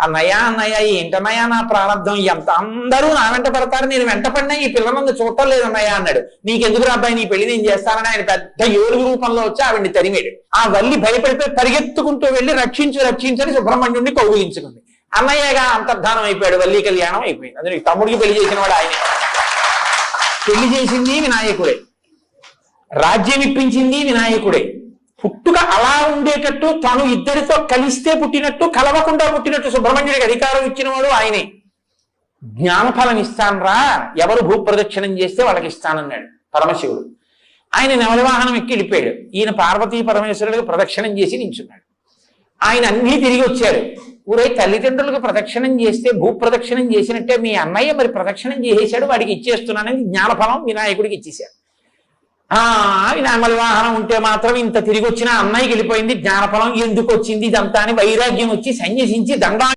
అన్నయ్య ఏంటన్నయ్య నా ప్రారంభం, ఎంత అందరూ నా వెంట పడతారు, నేను వెంట పడినా ఈ పిల్లలందు చూడటం లేదన్నయ్య అన్నాడు. నీకెందుకు అబ్బాయి, నీ పెళ్లి నేను చేస్తానని ఆయన పెద్ద ఏడుగు రూపంలో వచ్చి ఆవిడ్ని తరిమేడు. ఆ వల్లి భయపడిపోయి పరిగెత్తుకుంటూ వెళ్ళి రక్షించని సుబ్రహ్మణ్యుడిని కౌగిలించుకుంది. అన్నయ్యగా అంతర్ధానం అయిపోయాడు, వల్లి కళ్యాణం అయిపోయింది. అందులో తమ్ముడికి పెళ్లి చేసిన వాడు ఆయన. పెళ్లి చేసింది వినాయకుడే, రాజ్యం ఇప్పించింది వినాయకుడే. పుట్టుక అలా ఉండేటట్టు, తాను ఇద్దరితో కలిస్తే పుట్టినట్టు, కలవకుండా పుట్టినట్టు సుబ్రహ్మణ్యుడికి అధికారం ఇచ్చినవాడు ఆయనే. జ్ఞానఫలం ఇస్తానరా, ఎవరు భూప్రదక్షిణం చేస్తే వాళ్ళకి ఇస్తానన్నాడు పరమశివుడు. ఆయన నెమలి వాహనం ఎక్కి వెళ్ళిపోయాడు. ఈయన పార్వతీ పరమేశ్వరుడికి ప్రదక్షిణం చేసి నించున్నాడు. ఆయన అన్నీ తిరిగి వచ్చారు. ఊరై తల్లిదండ్రులకు ప్రదక్షిణం చేస్తే భూప్రదక్షిణం చేసినట్టే మీ అన్నయ్య మరి ప్రదక్షిణం చేసేశాడు, వాడికి ఇచ్చేస్తున్నానని జ్ఞానఫలం వినాయకుడికి ఇచ్చేశారు. నెమలి వాహనం ఉంటే మాత్రం ఇంత తిరిగి వచ్చిన అన్నయ్యకి వెళ్ళిపోయింది, జ్ఞానఫలం ఎందుకు వచ్చింది ఇదంతా అని వైరాగ్యం వచ్చి సన్యసించి దండా